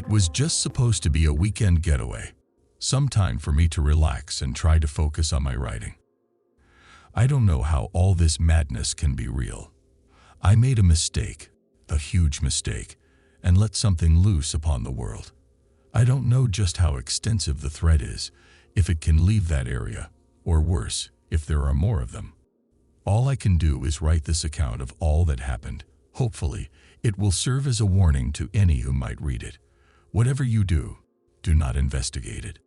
It was just supposed to be a weekend getaway, some time for me to relax and try to focus on my writing. I don't know how all this madness can be real. I made a mistake, a huge mistake, and let something loose upon the world. I don't know just how extensive the threat is, if it can leave that area, or worse, if there are more of them. All I can do is write this account of all that happened. Hopefully, it will serve as a warning to any who might read it. Whatever you do, do not investigate it.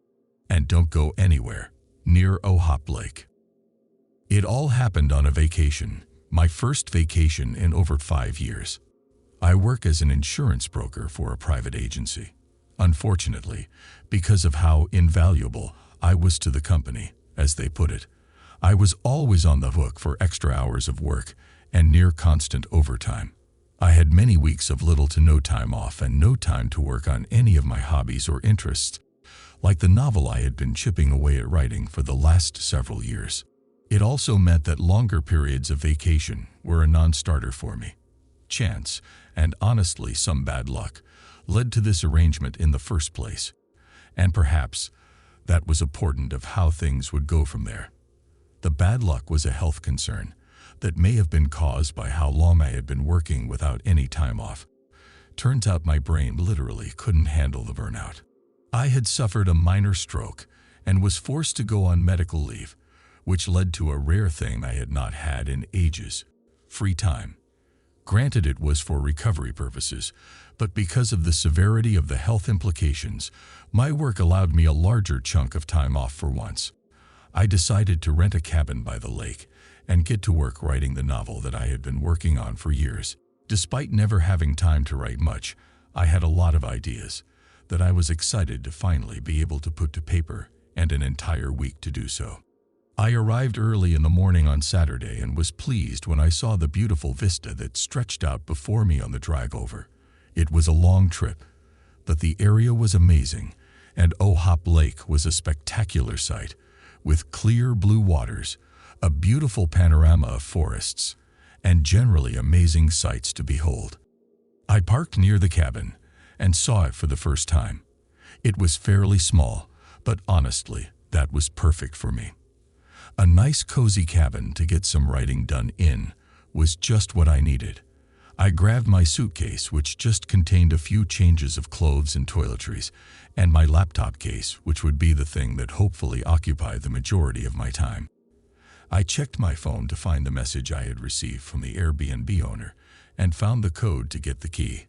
And don't go anywhere near Ohop Lake. It all happened on a vacation, my first vacation in over 5 years. I work as an insurance broker for a private agency. Unfortunately, because of how invaluable I was to the company, as they put it, I was always on the hook for extra hours of work and near constant overtime. I had many weeks of little to no time off and no time to work on any of my hobbies or interests, like the novel I had been chipping away at writing for the last several years. It also meant that longer periods of vacation were a non-starter for me. Chance, and honestly some bad luck, led to this arrangement in the first place, and perhaps that was a portent of how things would go from there. The bad luck was a health concern that may have been caused by how long I had been working without any time off. Turns out my brain literally couldn't handle the burnout. I had suffered a minor stroke and was forced to go on medical leave, which led to a rare thing I had not had in ages: free time. Granted, it was for recovery purposes, but because of the severity of the health implications, my work allowed me a larger chunk of time off for once. I decided to rent a cabin by the lake and get to work writing the novel that I had been working on for years. Despite never having time to write much, I had a lot of ideas that I was excited to finally be able to put to paper, and an entire week to do so. I arrived early in the morning on Saturday and was pleased when I saw the beautiful vista that stretched out before me on the drive over. It was a long trip, but the area was amazing, and Ohop Lake was a spectacular sight, with clear blue waters, a beautiful panorama of forests, and generally amazing sights to behold. I parked near the cabin and saw it for the first time. It was fairly small, but honestly, that was perfect for me. A nice cozy cabin to get some writing done in was just what I needed. I grabbed my suitcase, which just contained a few changes of clothes and toiletries, and my laptop case, which would be the thing that hopefully occupied the majority of my time. I checked my phone to find the message I had received from the Airbnb owner and found the code to get the key.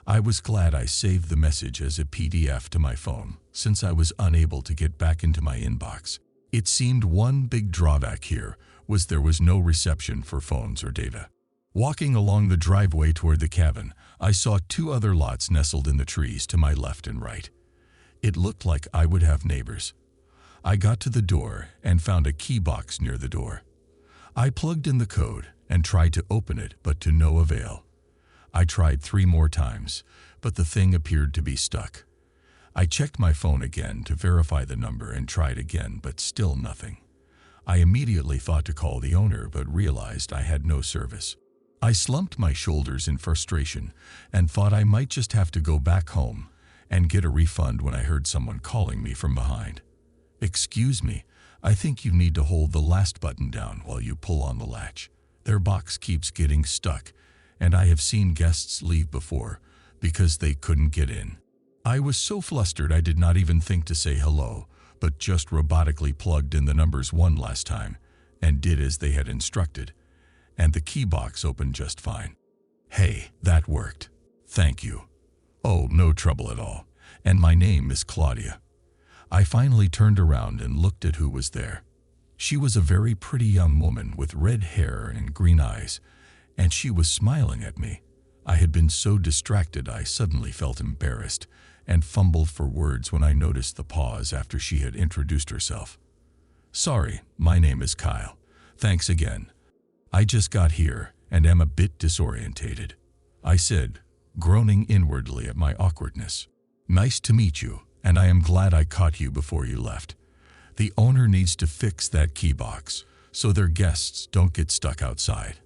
I was glad I saved the message as a PDF to my phone, since I was unable to get back into my inbox. It seemed one big drawback here was there was no reception for phones or data. Walking along the driveway toward the cabin, I saw 2 other lots nestled in the trees to my left and right. It looked like I would have neighbors. I got to the door and found a key box near the door. I plugged in the code and tried to open it, but to no avail. I tried 3 more times, but the thing appeared to be stuck. I checked my phone again to verify the number and tried again, but still nothing. I immediately thought to call the owner, but realized I had no service. I slumped my shoulders in frustration and thought I might just have to go back home and get a refund when I heard someone calling me from behind. "Excuse me, I think you need to hold the last button down while you pull on the latch. Their box keeps getting stuck, and I have seen guests leave before because they couldn't get in." I was so flustered I did not even think to say hello, but just robotically plugged in the numbers one last time and did as they had instructed, and the key box opened just fine. "Hey, that worked. Thank you." "Oh, no trouble at all. And my name is Claudia." I finally turned around and looked at who was there. She was a very pretty young woman with red hair and green eyes, and she was smiling at me. I had been so distracted I suddenly felt embarrassed and fumbled for words when I noticed the pause after she had introduced herself. "Sorry, my name is Kyle. Thanks again. I just got here and am a bit disorientated," I said, groaning inwardly at my awkwardness. "Nice to meet you, and I am glad I caught you before you left. The owner needs to fix that key box so their guests don't get stuck outside."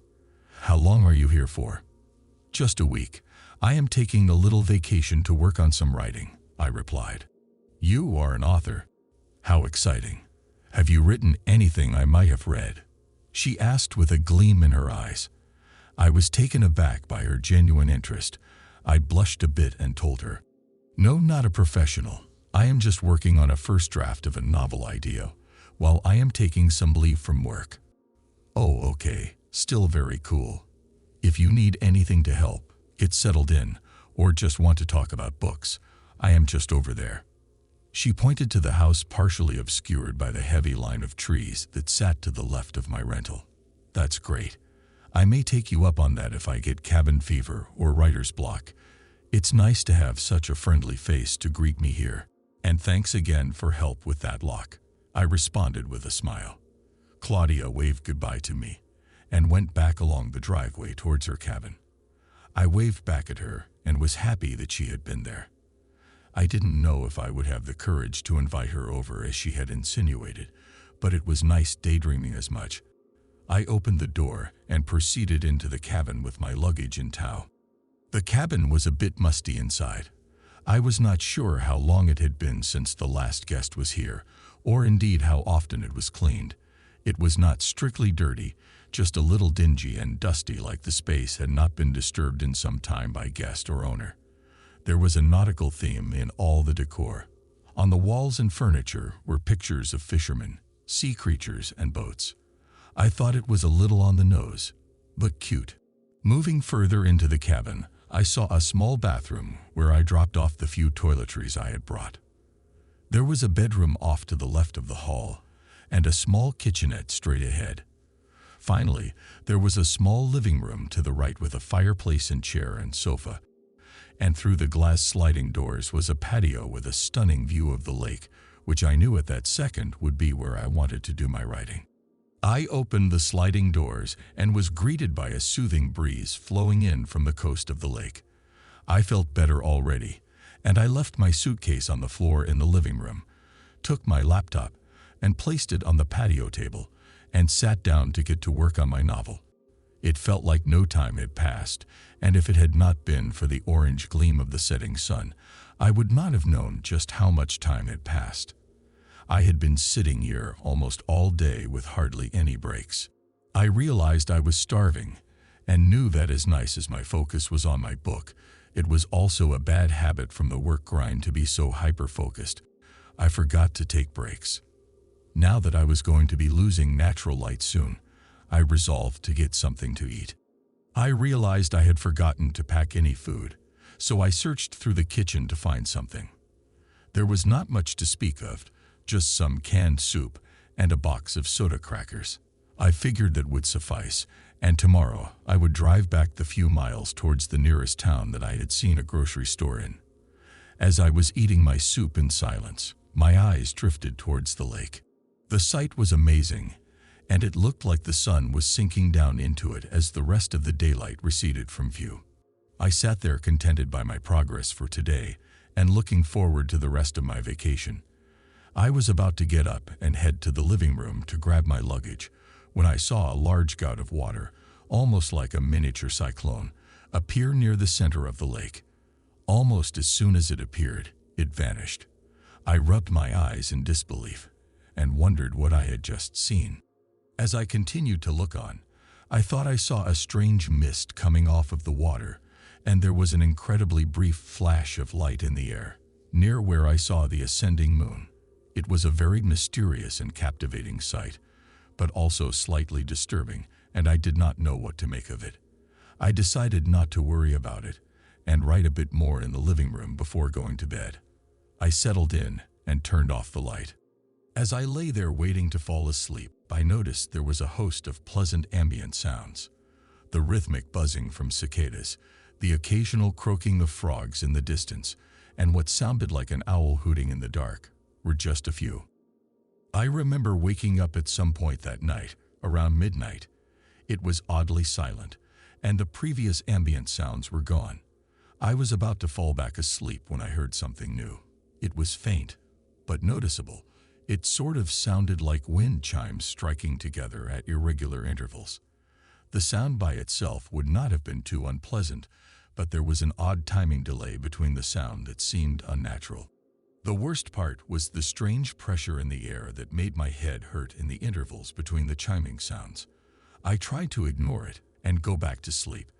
"How long are you here for?" "Just a week. I am taking a little vacation to work on some writing, I replied. You are an author. How exciting. Have you written anything I might have read? She asked with a gleam in her eyes. I was taken aback by her genuine interest. I blushed a bit and told her, No, not a professional. I am just working on a first draft of a novel idea, while I am taking some leave from work. Oh, okay. Still very cool. If you need anything to help, get settled in, or just want to talk about books, I am just over there. She pointed to the house partially obscured by the heavy line of trees that sat to the left of my rental. That's great. I may take you up on that if I get cabin fever or writer's block. It's nice to have such a friendly face to greet me here. And thanks again for help with that lock, I responded with a smile. Claudia waved goodbye to me and went back along the driveway towards her cabin. I waved back at her and was happy that she had been there. I didn't know if I would have the courage to invite her over as she had insinuated, but it was nice daydreaming as much. I opened the door and proceeded into the cabin with my luggage in tow. The cabin was a bit musty inside. I was not sure how long it had been since the last guest was here, or indeed how often it was cleaned. It was not strictly dirty, just a little dingy and dusty, like the space had not been disturbed in some time by guest or owner. There was a nautical theme in all the decor. On the walls and furniture were pictures of fishermen, sea creatures, and boats. I thought it was a little on the nose, but cute. Moving further into the cabin, I saw a small bathroom where I dropped off the few toiletries I had brought. There was a bedroom off to the left of the hall, and a small kitchenette straight ahead. Finally, there was a small living room to the right with a fireplace and chair and sofa. And through the glass sliding doors was a patio with a stunning view of the lake, which I knew at that second would be where I wanted to do my writing. I opened the sliding doors and was greeted by a soothing breeze flowing in from the coast of the lake. I felt better already, and I left my suitcase on the floor in the living room, took my laptop, and placed it on the patio table, and sat down to get to work on my novel. It felt like no time had passed, and if it had not been for the orange gleam of the setting sun, I would not have known just how much time had passed. I had been sitting here almost all day with hardly any breaks. I realized I was starving, and knew that as nice as my focus was on my book, it was also a bad habit from the work grind to be so hyper-focused. I forgot to take breaks. Now that I was going to be losing natural light soon, I resolved to get something to eat. I realized I had forgotten to pack any food, so I searched through the kitchen to find something. There was not much to speak of, just some canned soup and a box of soda crackers. I figured that would suffice, and tomorrow I would drive back the few miles towards the nearest town that I had seen a grocery store in. As I was eating my soup in silence, my eyes drifted towards the lake. The sight was amazing, and it looked like the sun was sinking down into it as the rest of the daylight receded from view. I sat there contented by my progress for today and looking forward to the rest of my vacation. I was about to get up and head to the living room to grab my luggage when I saw a large gout of water, almost like a miniature cyclone, appear near the center of the lake. Almost as soon as it appeared, it vanished. I rubbed my eyes in disbelief and wondered what I had just seen. As I continued to look on, I thought I saw a strange mist coming off of the water, and there was an incredibly brief flash of light in the air, near where I saw the ascending moon. It was a very mysterious and captivating sight, but also slightly disturbing, and I did not know what to make of it. I decided not to worry about it and write a bit more in the living room before going to bed. I settled in and turned off the light. As I lay there waiting to fall asleep, I noticed there was a host of pleasant ambient sounds. The rhythmic buzzing from cicadas, the occasional croaking of frogs in the distance, and what sounded like an owl hooting in the dark were just a few. I remember waking up at some point that night, around midnight. It was oddly silent, and the previous ambient sounds were gone. I was about to fall back asleep when I heard something new. It was faint, but noticeable. It sort of sounded like wind chimes striking together at irregular intervals. The sound by itself would not have been too unpleasant, but there was an odd timing delay between the sound that seemed unnatural. The worst part was the strange pressure in the air that made my head hurt in the intervals between the chiming sounds. I tried to ignore it and go back to sleep,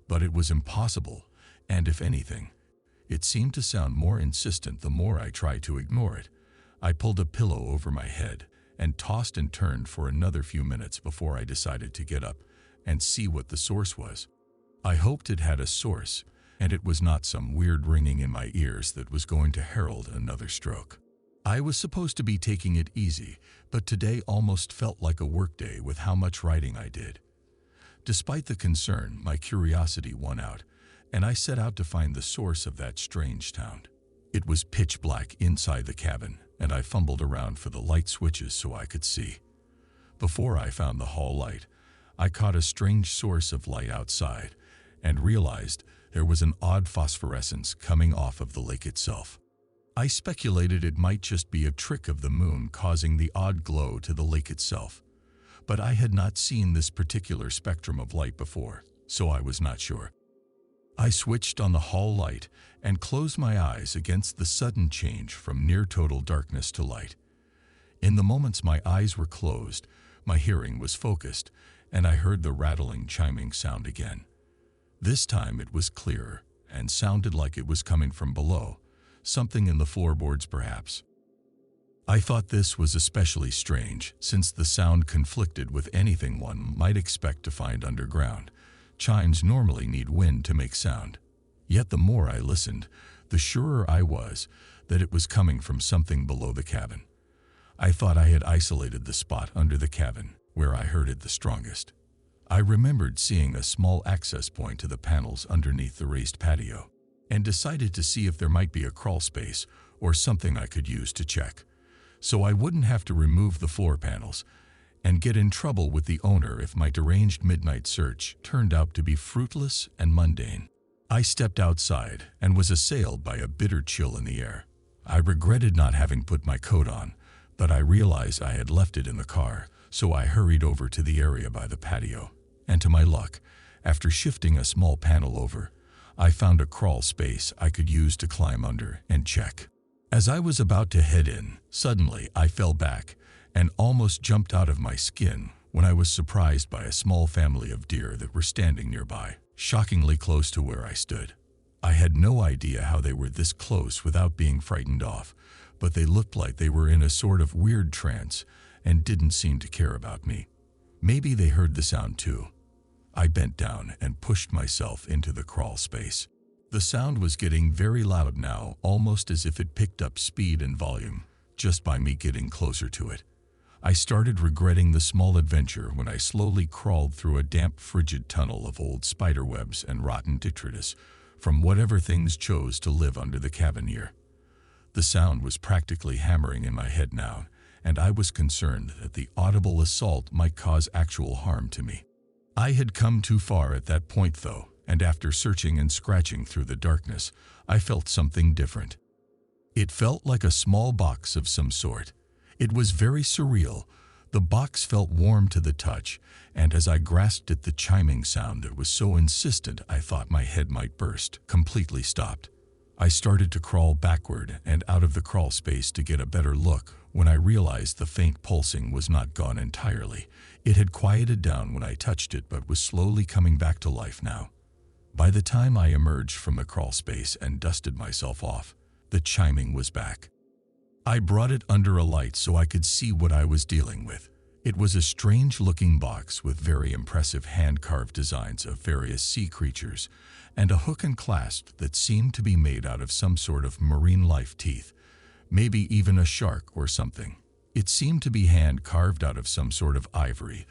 but it was impossible, and if anything, it seemed to sound more insistent the more I tried to ignore it. I pulled a pillow over my head and tossed and turned for another few minutes before I decided to get up and see what the source was. I hoped it had a source, and it was not some weird ringing in my ears that was going to herald another stroke. I was supposed to be taking it easy, but today almost felt like a workday with how much writing I did. Despite the concern, my curiosity won out, and I set out to find the source of that strange sound. It was pitch black inside the cabin, and I fumbled around for the light switches so I could see. Before I found the hall light, I caught a strange source of light outside and realized there was an odd phosphorescence coming off of the lake itself. I speculated it might just be a trick of the moon causing the odd glow to the lake itself, but I had not seen this particular spectrum of light before, so I was not sure. I switched on the hall light and closed my eyes against the sudden change from near total darkness to light. In the moments my eyes were closed, my hearing was focused, and I heard the rattling, chiming sound again. This time it was clearer and sounded like it was coming from below, something in the floorboards perhaps. I thought this was especially strange since the sound conflicted with anything one might expect to find underground. Chimes normally need wind to make sound. Yet the more I listened, the surer I was that it was coming from something below the cabin. I thought I had isolated the spot under the cabin where I heard it the strongest. I remembered seeing a small access point to the panels underneath the raised patio, and decided to see if there might be a crawl space or something I could use to check, so I wouldn't have to remove the floor panels and get in trouble with the owner if my deranged midnight search turned out to be fruitless and mundane. I stepped outside and was assailed by a bitter chill in the air. I regretted not having put my coat on, but I realized I had left it in the car, so I hurried over to the area by the patio. And to my luck, after shifting a small panel over, I found a crawl space I could use to climb under and check. As I was about to head in, suddenly I fell back and almost jumped out of my skin when I was surprised by a small family of deer that were standing nearby, shockingly close to where I stood. I had no idea how they were this close without being frightened off, but they looked like they were in a sort of weird trance and didn't seem to care about me. Maybe they heard the sound too. I bent down and pushed myself into the crawl space. The sound was getting very loud now, almost as if it picked up speed and volume just by me getting closer to it. I started regretting the small adventure when I slowly crawled through a damp, frigid tunnel of old spiderwebs and rotten detritus from whatever things chose to live under the cabin here. The sound was practically hammering in my head now, and I was concerned that the audible assault might cause actual harm to me. I had come too far at that point though, and after searching and scratching through the darkness, I felt something different. It felt like a small box of some sort. It was very surreal. The box felt warm to the touch, and as I grasped it, the chiming sound that was so insistent I thought my head might burst completely stopped. I started to crawl backward and out of the crawl space to get a better look when I realized the faint pulsing was not gone entirely. It had quieted down when I touched it but was slowly coming back to life now. By the time I emerged from the crawl space and dusted myself off, the chiming was back. I brought it under a light so I could see what I was dealing with. It was a strange-looking box with very impressive hand-carved designs of various sea creatures and a hook and clasp that seemed to be made out of some sort of marine life teeth, maybe even a shark or something. It seemed to be hand-carved out of some sort of ivory,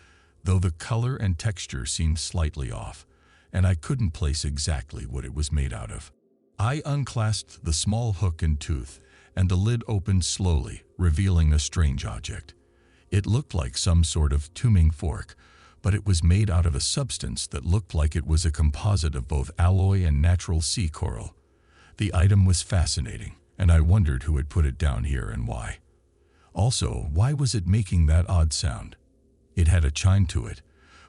though the color and texture seemed slightly off, and I couldn't place exactly what it was made out of. I unclasped the small hook and tooth, and the lid opened slowly, revealing a strange object. It looked like some sort of tuning fork, but it was made out of a substance that looked like it was a composite of both alloy and natural sea coral. The item was fascinating, and I wondered who had put it down here and why. Also, why was it making that odd sound? It had a chime to it,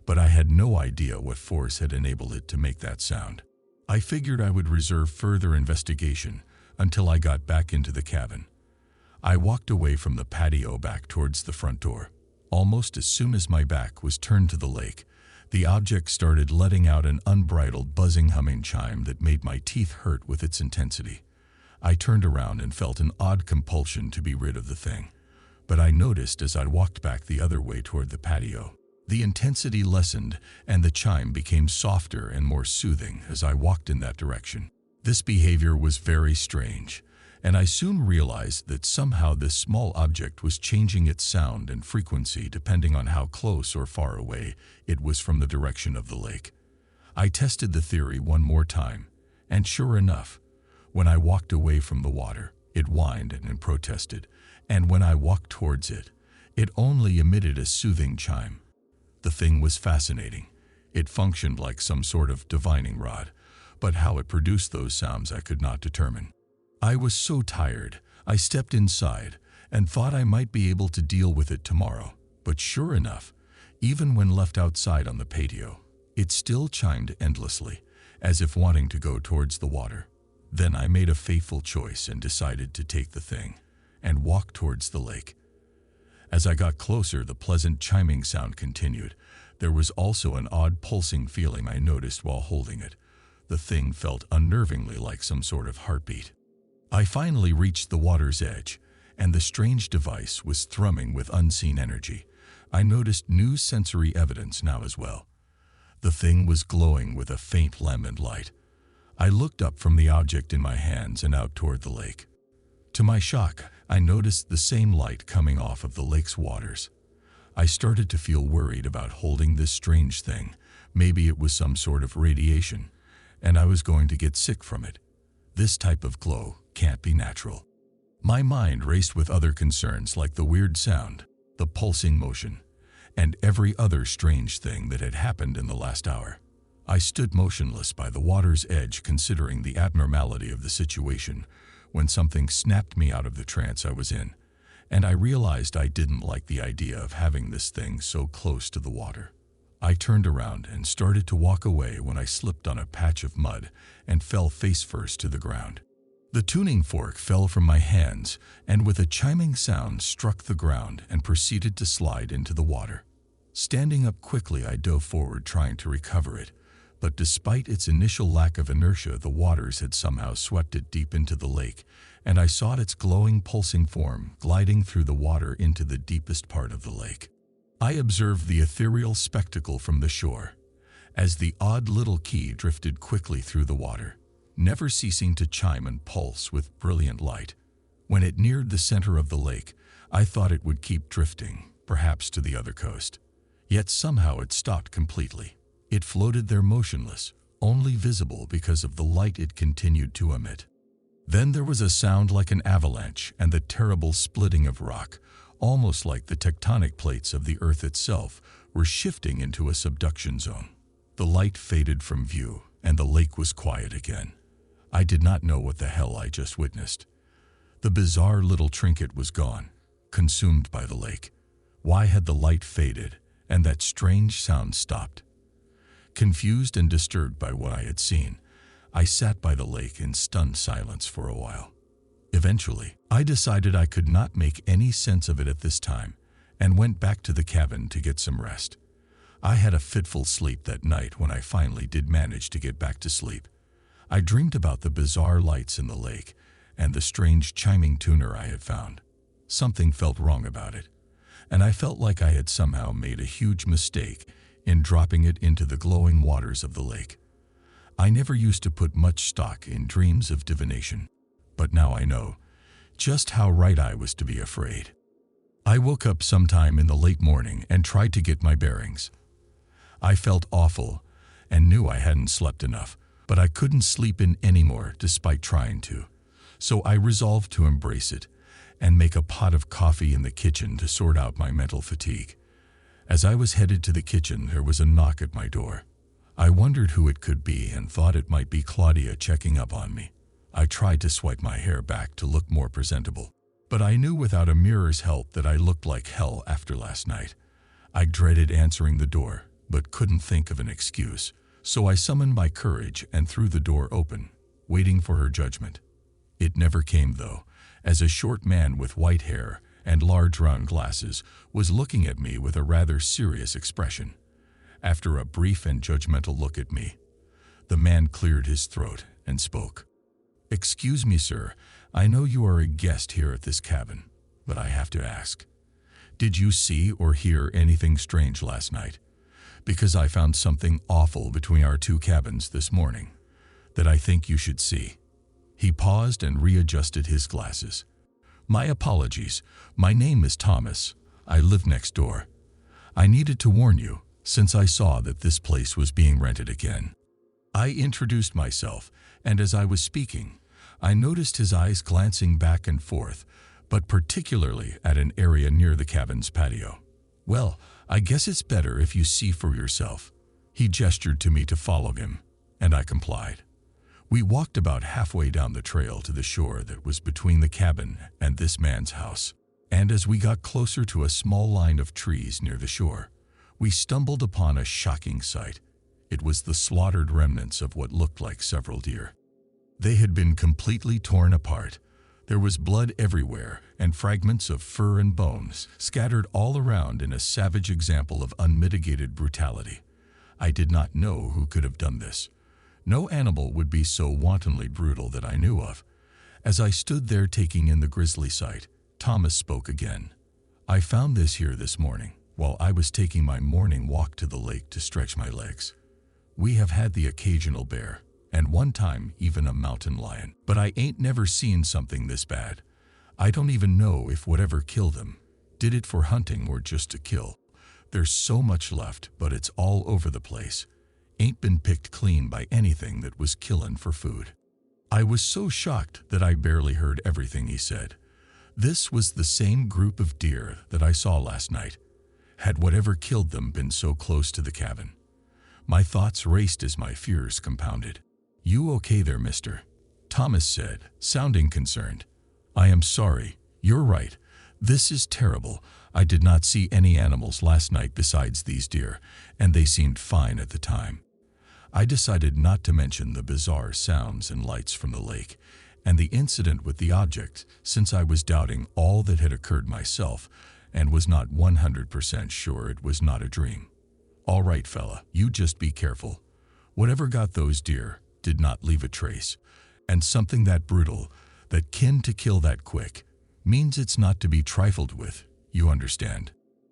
but I had no idea what force had enabled it to make that sound. I figured I would reserve further investigation until I got back into the cabin. I walked away from the patio back towards the front door. Almost as soon as my back was turned to the lake, the object started letting out an unbridled buzzing humming chime that made my teeth hurt with its intensity. I turned around and felt an odd compulsion to be rid of the thing, but I noticed as I walked back the other way toward the patio, the intensity lessened and the chime became softer and more soothing as I walked in that direction. This behavior was very strange, and I soon realized that somehow this small object was changing its sound and frequency depending on how close or far away it was from the direction of the lake. I tested the theory one more time, and sure enough, when I walked away from the water, it whined and protested, and when I walked towards it, it only emitted a soothing chime. The thing was fascinating. It functioned like some sort of divining rod, but how it produced those sounds I could not determine. I was so tired, I stepped inside and thought I might be able to deal with it tomorrow, but sure enough, even when left outside on the patio, it still chimed endlessly, as if wanting to go towards the water. Then I made a fateful choice and decided to take the thing and walk towards the lake. As I got closer, the pleasant chiming sound continued. There was also an odd pulsing feeling I noticed while holding it. The thing felt unnervingly like some sort of heartbeat. I finally reached the water's edge, and the strange device was thrumming with unseen energy. I noticed new sensory evidence now as well. The thing was glowing with a faint lambent light. I looked up from the object in my hands and out toward the lake. To my shock, I noticed the same light coming off of the lake's waters. I started to feel worried about holding this strange thing. Maybe it was some sort of radiation, and I was going to get sick from it. This type of glow can't be natural. My mind raced with other concerns like the weird sound, the pulsing motion, and every other strange thing that had happened in the last hour. I stood motionless by the water's edge, considering the abnormality of the situation, when something snapped me out of the trance I was in, and I realized I didn't like the idea of having this thing so close to the water. I turned around and started to walk away when I slipped on a patch of mud and fell face first to the ground. The tuning fork fell from my hands and with a chiming sound struck the ground and proceeded to slide into the water. Standing up quickly, I dove forward trying to recover it, but despite its initial lack of inertia, the waters had somehow swept it deep into the lake, and I saw its glowing, pulsing form gliding through the water into the deepest part of the lake. I observed the ethereal spectacle from the shore, as the odd little key drifted quickly through the water, never ceasing to chime and pulse with brilliant light. When it neared the center of the lake, I thought it would keep drifting, perhaps to the other coast. Yet somehow it stopped completely. It floated there motionless, only visible because of the light it continued to emit. Then there was a sound like an avalanche and the terrible splitting of rock, almost like the tectonic plates of the earth itself were shifting into a subduction zone. The light faded from view, and the lake was quiet again. I did not know what the hell I just witnessed. The bizarre little trinket was gone, consumed by the lake. Why had the light faded and that strange sound stopped? Confused and disturbed by what I had seen, I sat by the lake in stunned silence for a while. Eventually, I decided I could not make any sense of it at this time and went back to the cabin to get some rest. I had a fitful sleep that night when I finally did manage to get back to sleep. I dreamed about the bizarre lights in the lake and the strange chiming tuner I had found. Something felt wrong about it, and I felt like I had somehow made a huge mistake in dropping it into the glowing waters of the lake. I never used to put much stock in dreams of divination, but now I know just how right I was to be afraid. I woke up sometime in the late morning and tried to get my bearings. I felt awful and knew I hadn't slept enough, but I couldn't sleep in anymore despite trying to. So I resolved to embrace it and make a pot of coffee in the kitchen to sort out my mental fatigue. As I was headed to the kitchen, there was a knock at my door. I wondered who it could be and thought it might be Claudia checking up on me. I tried to swipe my hair back to look more presentable, but I knew without a mirror's help that I looked like hell after last night. I dreaded answering the door, but couldn't think of an excuse, So I summoned my courage and threw the door open, waiting for her judgment. It never came though, as a short man with white hair and large round glasses was looking at me with a rather serious expression. After a brief and judgmental look at me, the man cleared his throat and spoke. "Excuse me, sir. I know you are a guest here at this cabin, but I have to ask. Did you see or hear anything strange last night? Because I found something awful between our two cabins this morning that I think you should see." He paused and readjusted his glasses. "My apologies. My name is Thomas. I live next door. I needed to warn you, since I saw that this place was being rented again." I introduced myself, and as I was speaking, I noticed his eyes glancing back and forth, but particularly at an area near the cabin's patio. "Well, I guess it's better if you see for yourself." He gestured to me to follow him, and I complied. We walked about halfway down the trail to the shore that was between the cabin and this man's house, and as we got closer to a small line of trees near the shore, we stumbled upon a shocking sight. It was the slaughtered remnants of what looked like several deer. They had been completely torn apart. There was blood everywhere and fragments of fur and bones scattered all around in a savage example of unmitigated brutality. I did not know who could have done this. No animal would be so wantonly brutal that I knew of. As I stood there taking in the grisly sight, Thomas spoke again. "I found this here this morning while I was taking my morning walk to the lake to stretch my legs. We have had the occasional bear, and one time even a mountain lion, but I ain't never seen something this bad. I don't even know if whatever killed them did it for hunting or just to kill. There's so much left, but it's all over the place. Ain't been picked clean by anything that was killin' for food." I was so shocked that I barely heard everything he said. This was the same group of deer that I saw last night. Had whatever killed them been so close to the cabin? My thoughts raced as my fears compounded. "You okay there, mister?" Thomas said, sounding concerned. "I am sorry. You're right. This is terrible. I did not see any animals last night besides these deer, and they seemed fine at the time." I decided not to mention the bizarre sounds and lights from the lake and the incident with the object, since I was doubting all that had occurred myself and was not 100% sure it was not a dream. "All right, fella, you just be careful. Whatever got those deer did not leave a trace, and something that brutal, that kin to kill that quick, means it's not to be trifled with, you understand."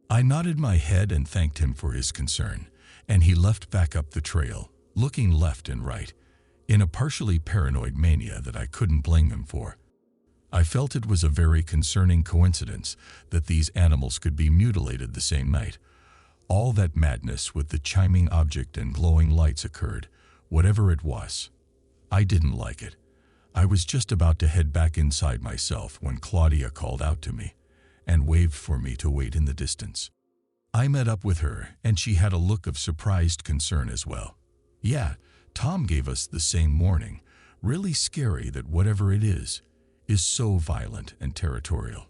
I nodded my head and thanked him for his concern, and he left back up the trail, looking left and right, in a partially paranoid mania that I couldn't blame him for. I felt it was a very concerning coincidence that these animals could be mutilated the same night. All that madness with the chiming object and glowing lights occurred, whatever it was. I didn't like it. I was just about to head back inside myself when Claudia called out to me and waved for me to wait in the distance. I met up with her, and she had a look of surprised concern as well. "Yeah, Tom gave us the same warning. Really scary that whatever it is so violent and territorial.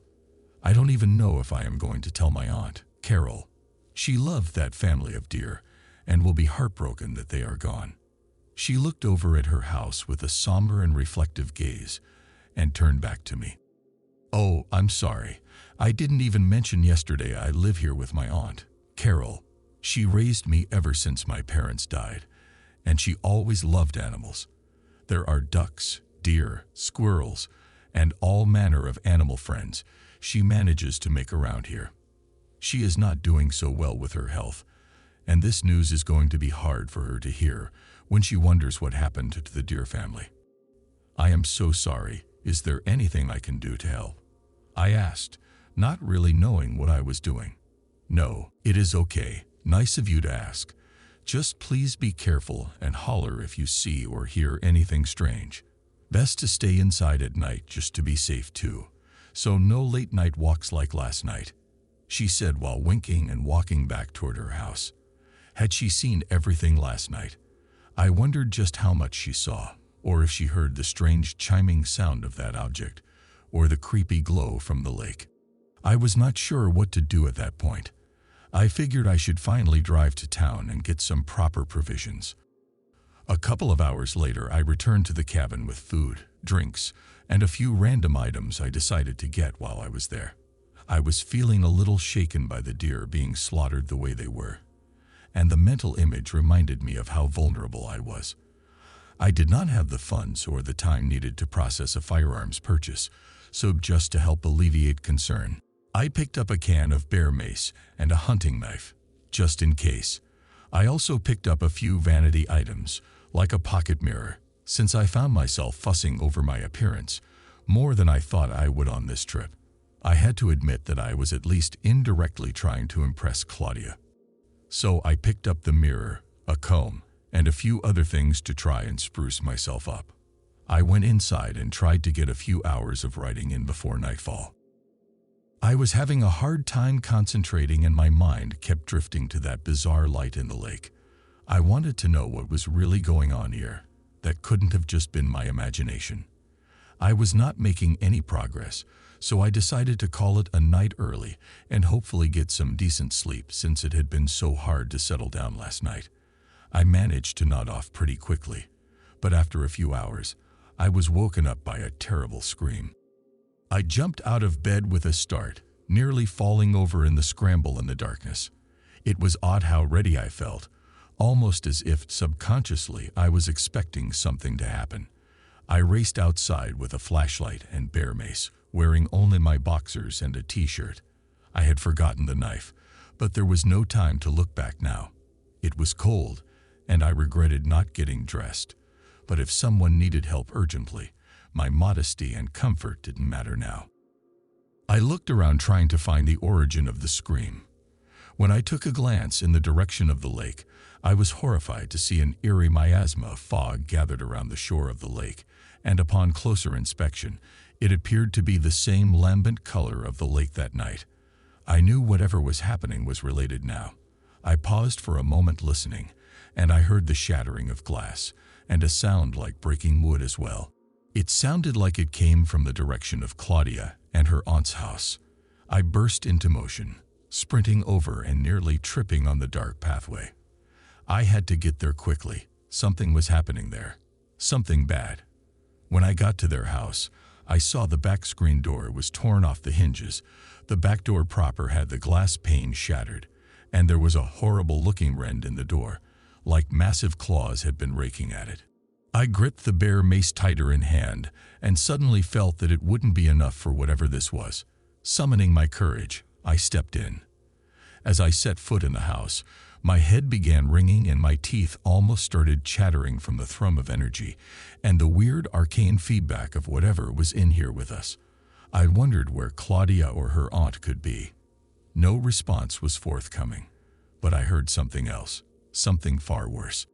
I don't even know if I am going to tell my aunt, Carol. She loved that family of deer and will be heartbroken that they are gone." She looked over at her house with a somber and reflective gaze and turned back to me. "Oh, I'm sorry. I didn't even mention yesterday I live here with my aunt, Carol. She raised me ever since my parents died, and she always loved animals. There are ducks, deer, squirrels, and all manner of animal friends she manages to make around here. She is not doing so well with her health, and this news is going to be hard for her to hear when she wonders what happened to the deer family. I am so sorry. Is there anything I can do to help?" I asked, not really knowing what I was doing. "No, it is okay. Nice of you to ask. Just please be careful and holler if you see or hear anything strange. Best to stay inside at night just to be safe too, so no late night walks like last night," she said while winking and walking back toward her house. Had she seen everything last night? I wondered just how much she saw, or if she heard the strange chiming sound of that object, or the creepy glow from the lake. I was not sure what to do at that point. I figured I should finally drive to town and get some proper provisions. A couple of hours later, I returned to the cabin with food, drinks, and a few random items I decided to get while I was there. I was feeling a little shaken by the deer being slaughtered the way they were, and the mental image reminded me of how vulnerable I was. I did not have the funds or the time needed to process a firearms purchase, so just to help alleviate concern, I picked up a can of bear mace and a hunting knife, just in case. I also picked up a few vanity items, like a pocket mirror, since I found myself fussing over my appearance more than I thought I would on this trip. I had to admit that I was at least indirectly trying to impress Claudia. So I picked up the mirror, a comb, and a few other things to try and spruce myself up. I went inside and tried to get a few hours of writing in before nightfall. I was having a hard time concentrating and my mind kept drifting to that bizarre light in the lake. I wanted to know what was really going on here. That couldn't have just been my imagination. I was not making any progress, so I decided to call it a night early and hopefully get some decent sleep since it had been so hard to settle down last night. I managed to nod off pretty quickly, but after a few hours, I was woken up by a terrible scream. I jumped out of bed with a start, nearly falling over in the scramble in the darkness. It was odd how ready I felt, almost as if subconsciously I was expecting something to happen. I raced outside with a flashlight and bear mace, wearing only my boxers and a t-shirt. I had forgotten the knife, but there was no time to look back now. It was cold, and I regretted not getting dressed. But if someone needed help urgently, my modesty and comfort didn't matter now. I looked around trying to find the origin of the scream. When I took a glance in the direction of the lake, I was horrified to see an eerie miasma of fog gathered around the shore of the lake, and upon closer inspection, it appeared to be the same lambent color of the lake that night. I knew whatever was happening was related now. I paused for a moment listening, and I heard the shattering of glass, and a sound like breaking wood as well. It sounded like it came from the direction of Claudia and her aunt's house. I burst into motion, sprinting over and nearly tripping on the dark pathway. I had to get there quickly. Something was happening there. Something bad. When I got to their house, I saw the back screen door was torn off the hinges. The back door proper had the glass pane shattered, and there was a horrible-looking rend in the door, like massive claws had been raking at it. I gripped the bear mace tighter in hand and suddenly felt that it wouldn't be enough for whatever this was. Summoning my courage, I stepped in. As I set foot in the house, my head began ringing and my teeth almost started chattering from the thrum of energy and the weird arcane feedback of whatever was in here with us. I wondered where Claudia or her aunt could be. No response was forthcoming, but I heard something else, something far worse.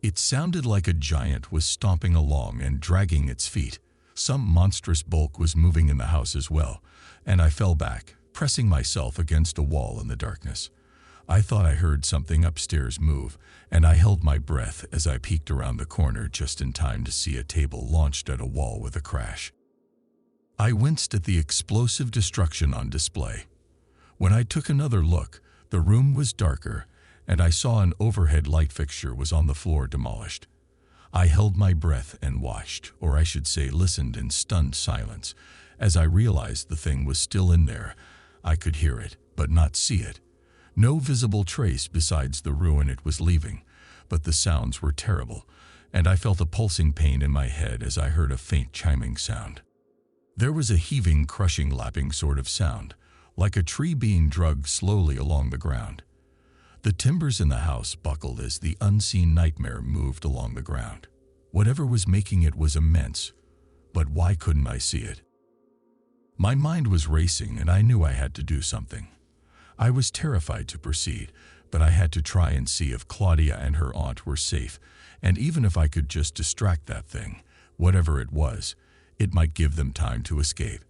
It sounded like a giant was stomping along and dragging its feet. Some monstrous bulk was moving in the house as well, and I fell back, pressing myself against a wall in the darkness. I thought I heard something upstairs move, and I held my breath as I peeked around the corner just in time to see a table launched at a wall with a crash. I winced at the explosive destruction on display. When I took another look, the room was darker, and I saw an overhead light fixture was on the floor demolished. I held my breath and watched, or I should say listened in stunned silence, as I realized the thing was still in there. I could hear it, but not see it. No visible trace besides the ruin it was leaving, but the sounds were terrible, and I felt a pulsing pain in my head as I heard a faint chiming sound. There was a heaving, crushing, lapping sort of sound, like a tree being dragged slowly along the ground. The timbers in the house buckled as the unseen nightmare moved along the ground. Whatever was making it was immense, but why couldn't I see it? My mind was racing and I knew I had to do something. I was terrified to proceed, but I had to try and see if Claudia and her aunt were safe, and even if I could just distract that thing, whatever it was, it might give them time to escape.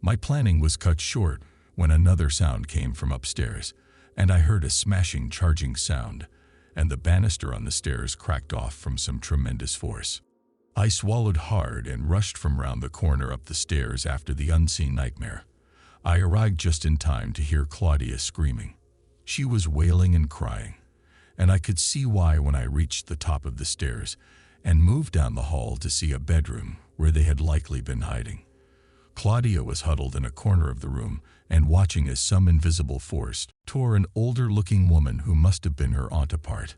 My planning was cut short when another sound came from upstairs, and I heard a smashing, charging sound, and the banister on the stairs cracked off from some tremendous force. I swallowed hard and rushed from round the corner up the stairs after the unseen nightmare. I arrived just in time to hear Claudia screaming. She was wailing and crying, and I could see why when I reached the top of the stairs and moved down the hall to see a bedroom where they had likely been hiding. Claudia was huddled in a corner of the room and watching as some invisible force tore an older-looking woman who must have been her aunt apart.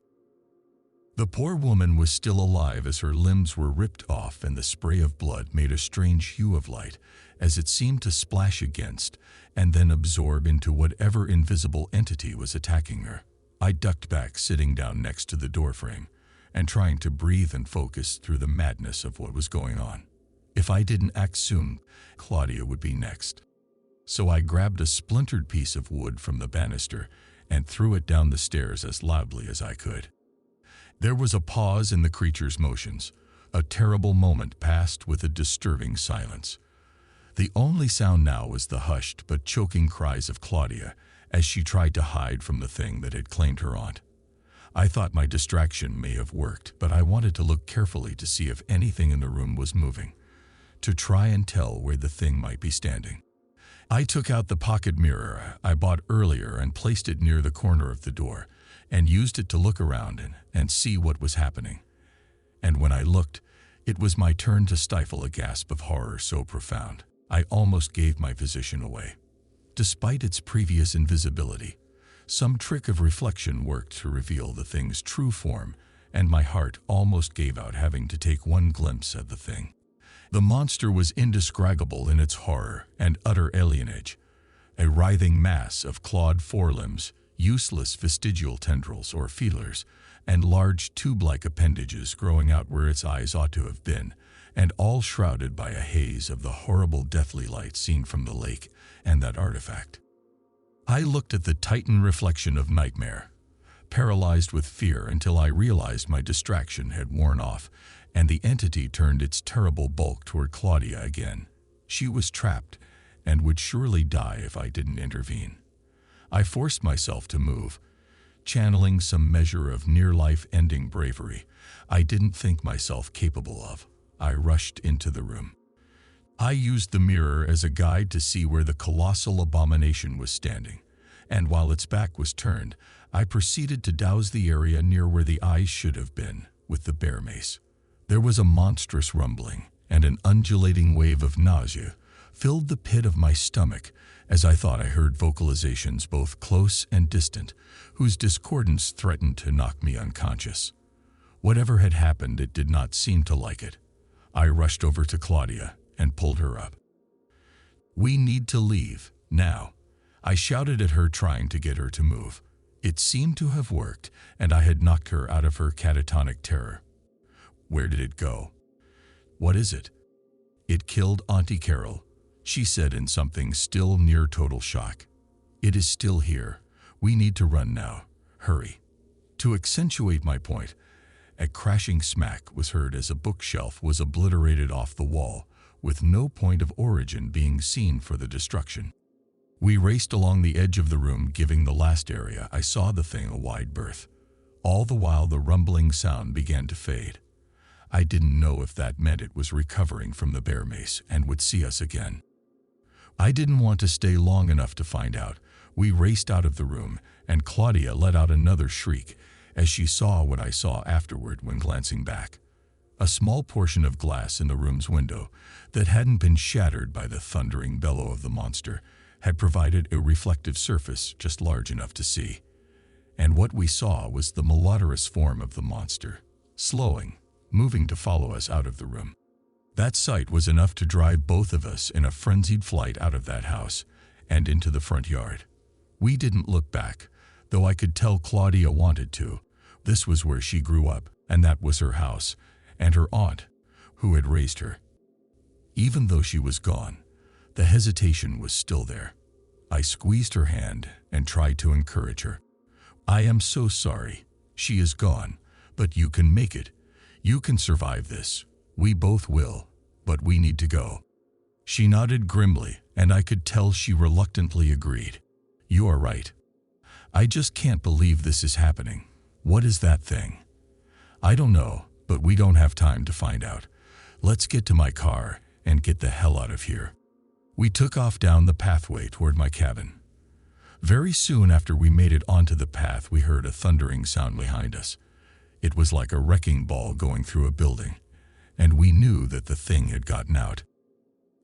The poor woman was still alive as her limbs were ripped off, and the spray of blood made a strange hue of light as it seemed to splash against and then absorb into whatever invisible entity was attacking her. I ducked back, sitting down next to the doorframe and trying to breathe and focus through the madness of what was going on. If I didn't act soon, Claudia would be next. So I grabbed a splintered piece of wood from the banister and threw it down the stairs as loudly as I could. There was a pause in the creature's motions. A terrible moment passed with a disturbing silence. The only sound now was the hushed but choking cries of Claudia as she tried to hide from the thing that had claimed her aunt. I thought my distraction may have worked, but I wanted to look carefully to see if anything in the room was moving, to try and tell where the thing might be standing. I took out the pocket mirror I bought earlier and placed it near the corner of the door and used it to look around and see what was happening. And when I looked, it was my turn to stifle a gasp of horror so profound I almost gave my position away. Despite its previous invisibility, some trick of reflection worked to reveal the thing's true form, and my heart almost gave out having to take one glimpse at the thing. The monster was indescribable in its horror and utter alienage, a writhing mass of clawed forelimbs, useless vestigial tendrils or feelers, and large tube-like appendages growing out where its eyes ought to have been, and all shrouded by a haze of the horrible deathly light seen from the lake and that artifact. I looked at the titan reflection of nightmare, paralyzed with fear until I realized my distraction had worn off and the entity turned its terrible bulk toward Claudia again. She was trapped and would surely die if I didn't intervene. I forced myself to move, channeling some measure of near-life-ending bravery I didn't think myself capable of. I rushed into the room. I used the mirror as a guide to see where the colossal abomination was standing, and while its back was turned, I proceeded to douse the area near where the eyes should have been with the bear mace. There was a monstrous rumbling, and an undulating wave of nausea filled the pit of my stomach as I thought I heard vocalizations both close and distant, whose discordance threatened to knock me unconscious. Whatever had happened, it did not seem to like it. I rushed over to Claudia and pulled her up. "We need to leave, now," I shouted at her, trying to get her to move. It seemed to have worked, and I had knocked her out of her catatonic terror. "Where did it go?" "What is it?" "It killed Auntie Carol," she said in something still near total shock. "It is still here. We need to run now. Hurry." To accentuate my point, a crashing smack was heard as a bookshelf was obliterated off the wall, with no point of origin being seen for the destruction. We raced along the edge of the room, giving the last area I saw the thing a wide berth. All the while the rumbling sound began to fade. I didn't know if that meant it was recovering from the bear mace and would see us again. I didn't want to stay long enough to find out. We raced out of the room, and Claudia let out another shriek as she saw what I saw afterward when glancing back. A small portion of glass in the room's window that hadn't been shattered by the thundering bellow of the monster had provided a reflective surface just large enough to see. And what we saw was the malodorous form of the monster, slowing, moving to follow us out of the room. That sight was enough to drive both of us in a frenzied flight out of that house and into the front yard. We didn't look back, though I could tell Claudia wanted to. This was where she grew up, and that was her house, and her aunt, who had raised her. Even though she was gone, the hesitation was still there. I squeezed her hand and tried to encourage her. "I am so sorry. She is gone, but you can make it. You can survive this. We both will, but we need to go." She nodded grimly, and I could tell she reluctantly agreed. "You are right. I just can't believe this is happening. What is that thing?" "I don't know, but we don't have time to find out. Let's get to my car and get the hell out of here." We took off down the pathway toward my cabin. Very soon after we made it onto the path, we heard a thundering sound behind us. It was like a wrecking ball going through a building, and we knew that the thing had gotten out.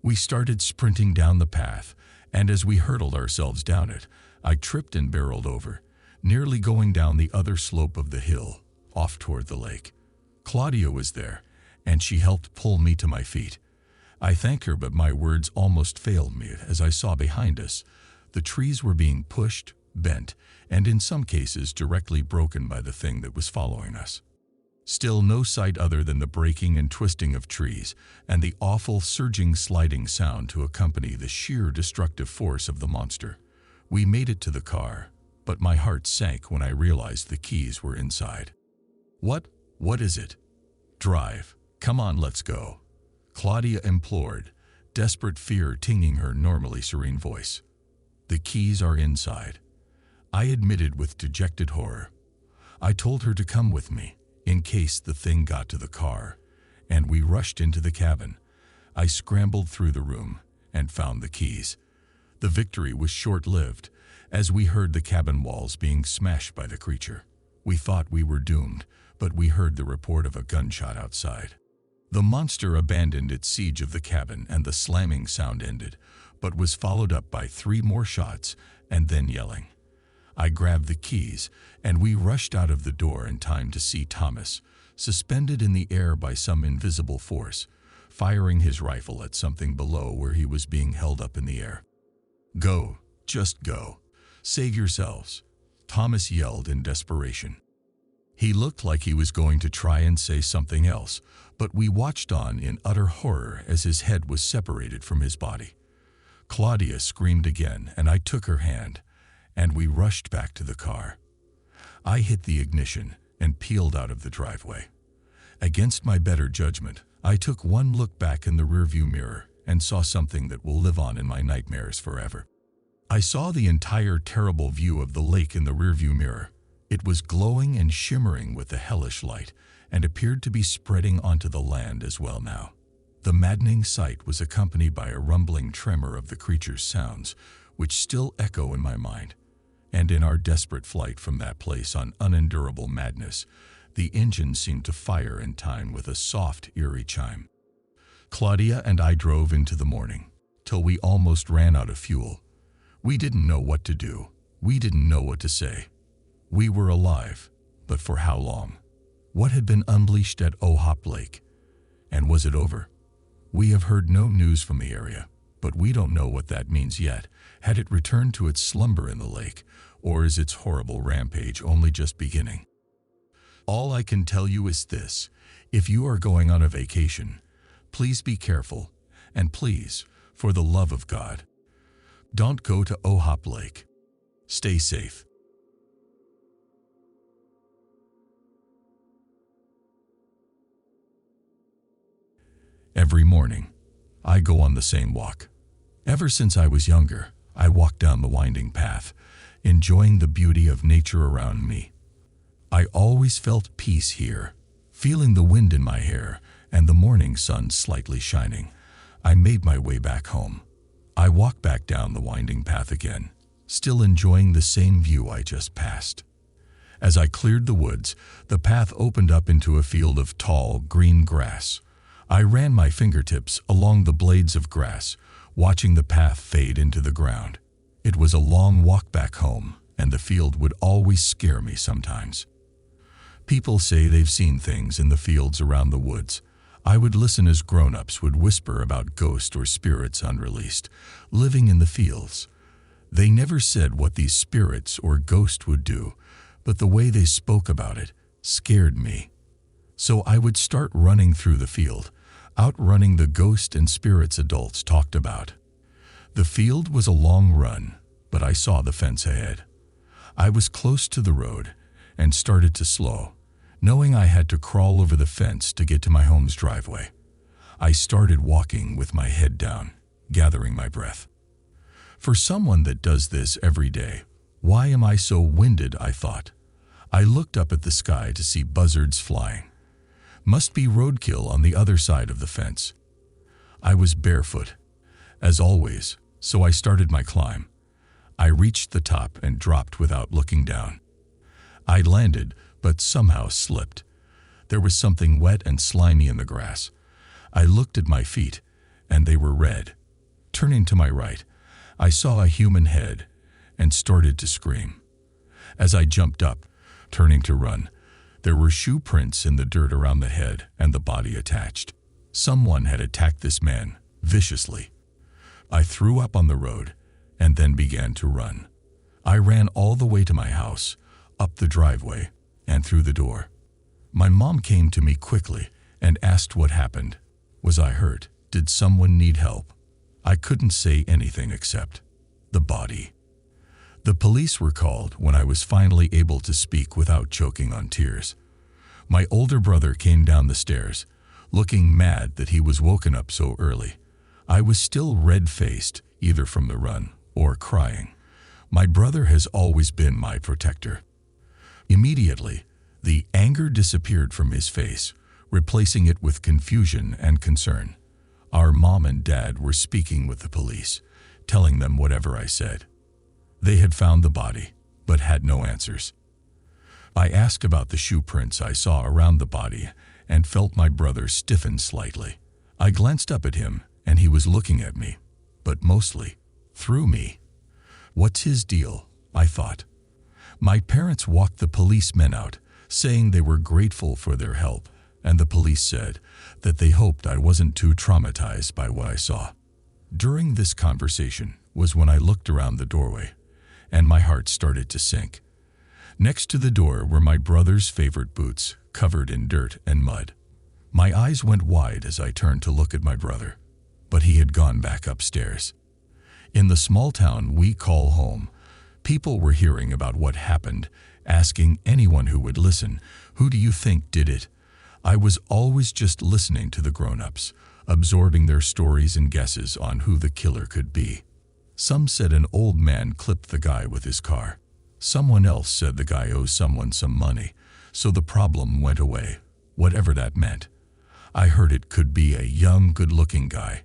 We started sprinting down the path, and as we hurtled ourselves down it, I tripped and barreled over, nearly going down the other slope of the hill, off toward the lake. Claudia was there, and she helped pull me to my feet. I thanked her, but my words almost failed me as I saw behind us the trees were being pushed, bent, and in some cases directly broken by the thing that was following us. Still no sight other than the breaking and twisting of trees and the awful surging sliding sound to accompany the sheer destructive force of the monster. We made it to the car, but my heart sank when I realized the keys were inside. What is it? Drive. Come on, let's go. Claudia implored, desperate fear tinging her normally serene voice. The keys are inside, I admitted with dejected horror. I told her to come with me, in case the thing got to the car, and we rushed into the cabin. I scrambled through the room and found the keys. The victory was short-lived, as we heard the cabin walls being smashed by the creature. We thought we were doomed, but we heard the report of a gunshot outside. The monster abandoned its siege of the cabin, and the slamming sound ended, but was followed up by 3 more shots and then yelling. I grabbed the keys, and we rushed out of the door in time to see Thomas, suspended in the air by some invisible force, firing his rifle at something below where he was being held up in the air. Go, just go. Save yourselves, Thomas yelled in desperation. He looked like he was going to try and say something else, but we watched on in utter horror as his head was separated from his body. Claudia screamed again, and I took her hand, and we rushed back to the car. I hit the ignition and peeled out of the driveway. Against my better judgment, I took one look back in the rearview mirror and saw something that will live on in my nightmares forever. I saw the entire terrible view of the lake in the rearview mirror. It was glowing and shimmering with a hellish light and appeared to be spreading onto the land as well now. The maddening sight was accompanied by a rumbling tremor of the creature's sounds, which still echo in my mind. And in our desperate flight from that place on unendurable madness, the engine seemed to fire in time with a soft, eerie chime. Claudia and I drove into the morning, till we almost ran out of fuel. We didn't know what to do. We didn't know what to say. We were alive, but for how long? What had been unleashed at Ohop Lake? And was it over? We have heard no news from the area, but we don't know what that means yet. Had it returned to its slumber in the lake, or is its horrible rampage only just beginning? All I can tell you is this: if you are going on a vacation, please be careful, and please, for the love of God, don't go to Ohop Lake. Stay safe. Every morning, I go on the same walk. Ever since I was younger, I walk down the winding path, enjoying the beauty of nature around me. I always felt peace here, feeling the wind in my hair and the morning sun slightly shining. I made my way back home. I walk back down the winding path again, still enjoying the same view I just passed. As I cleared the woods, the path opened up into a field of tall, green grass. I ran my fingertips along the blades of grass, watching the path fade into the ground. It was a long walk back home, and the field would always scare me sometimes. People say they've seen things in the fields around the woods. I would listen as grown-ups would whisper about ghosts or spirits unreleased, living in the fields. They never said what these spirits or ghosts would do, but the way they spoke about it scared me. So I would start running through the field, outrunning the ghost and spirits adults talked about. The field was a long run, but I saw the fence ahead. I was close to the road and started to slow, knowing I had to crawl over the fence to get to my home's driveway. I started walking with my head down, gathering my breath. For someone that does this every day, why am I so winded, I thought. I looked up at the sky to see buzzards flying. Must be roadkill on the other side of the fence. I was barefoot, as always, so I started my climb. I reached the top and dropped without looking down. I landed, but somehow slipped. There was something wet and slimy in the grass. I looked at my feet, and they were red. Turning to my right, I saw a human head and started to scream. As I jumped up, turning to run, there were shoe prints in the dirt around the head and the body attached. Someone had attacked this man viciously. I threw up on the road and then began to run. I ran all the way to my house, up the driveway, and through the door. My mom came to me quickly and asked what happened. Was I hurt? Did someone need help? I couldn't say anything except, the body. The police were called when I was finally able to speak without choking on tears. My older brother came down the stairs, looking mad that he was woken up so early. I was still red-faced, either from the run or crying. My brother has always been my protector. Immediately, the anger disappeared from his face, replacing it with confusion and concern. Our mom and dad were speaking with the police, telling them whatever I said. They had found the body, but had no answers. I asked about the shoe prints I saw around the body and felt my brother stiffen slightly. I glanced up at him, and he was looking at me, but mostly through me. What's his deal? I thought. My parents walked the policemen out, saying they were grateful for their help, and the police said that they hoped I wasn't too traumatized by what I saw. During this conversation was when I looked around the doorway, and my heart started to sink. Next to the door were my brother's favorite boots, covered in dirt and mud. My eyes went wide as I turned to look at my brother, but he had gone back upstairs. In the small town we call home, people were hearing about what happened, asking anyone who would listen, "Who do you think did it?" I was always just listening to the grown-ups, absorbing their stories and guesses on who the killer could be. Some said an old man clipped the guy with his car. Someone else said the guy owes someone some money, so the problem went away, whatever that meant. I heard it could be a young, good-looking guy,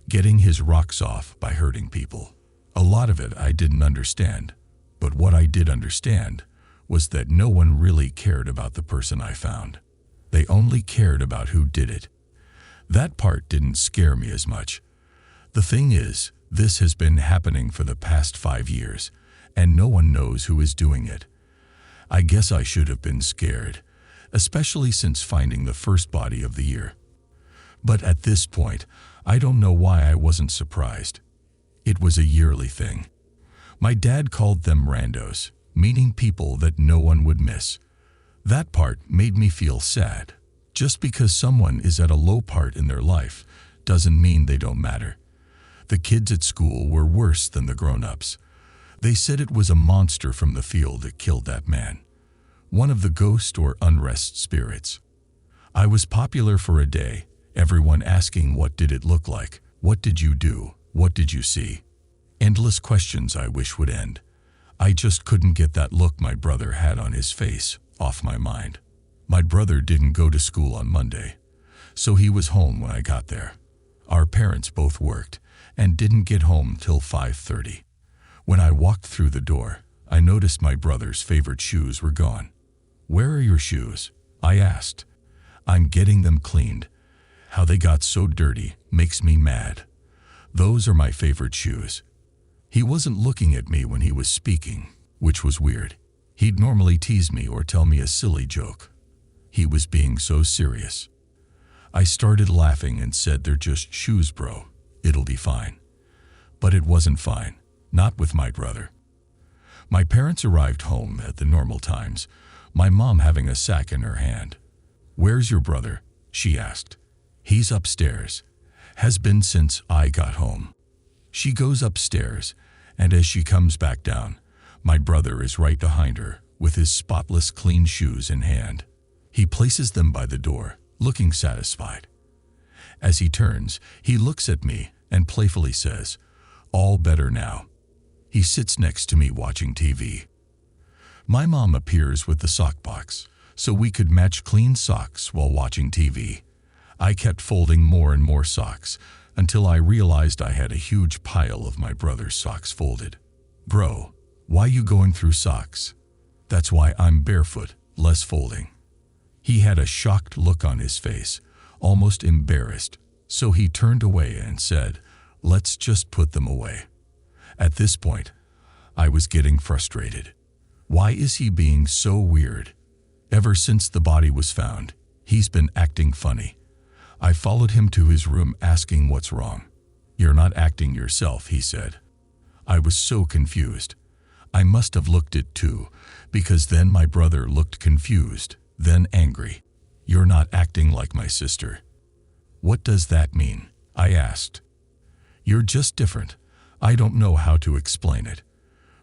getting his rocks off by hurting people. A lot of it I didn't understand, but what I did understand was that no one really cared about the person I found. They only cared about who did it. That part didn't scare me as much. The thing is, this has been happening for the past 5 years, and no one knows who is doing it. I guess I should have been scared, especially since finding the first body of the year. But at this point, I don't know why I wasn't surprised. It was a yearly thing. My dad called them randos, meaning people that no one would miss. That part made me feel sad. Just because someone is at a low part in their life doesn't mean they don't matter. The kids at school were worse than the grown-ups. They said it was a monster from the field that killed that man. One of the ghost or unrest spirits. I was popular for a day, everyone asking what did it look like, what did you do, what did you see? Endless questions I wish would end. I just couldn't get that look my brother had on his face off my mind. My brother didn't go to school on Monday, so he was home when I got there. Our parents both worked and didn't get home till 5:30. When I walked through the door, I noticed my brother's favorite shoes were gone. "Where are your shoes?" I asked. "I'm getting them cleaned. How they got so dirty makes me mad. Those are my favorite shoes." He wasn't looking at me when he was speaking, which was weird. He'd normally tease me or tell me a silly joke. He was being so serious. I started laughing and said, "They're just shoes, bro. It'll be fine." But it wasn't fine, not with my brother. My parents arrived home at the normal times, my mom having a sack in her hand. "Where's your brother?" she asked. "He's upstairs. Has been since I got home." She goes upstairs, and as she comes back down, my brother is right behind her with his spotless clean shoes in hand. He places them by the door, looking satisfied. As he turns, he looks at me and playfully says, "All better now." He sits next to me watching TV. My mom appears with the sock box, so we could match clean socks while watching TV. I kept folding more and more socks until I realized I had a huge pile of my brother's socks folded. Bro, why you going through socks? That's why I'm barefoot, less folding. He had a shocked look on his face, almost embarrassed, so he turned away and said, let's just put them away. At this point, I was getting frustrated. Why is he being so weird? Ever since the body was found, he's been acting funny. I followed him to his room asking what's wrong. You're not acting yourself, he said. I was so confused. I must have looked it too, because then my brother looked confused, then angry. You're not acting like my sister. What does that mean? I asked. You're just different. I don't know how to explain it.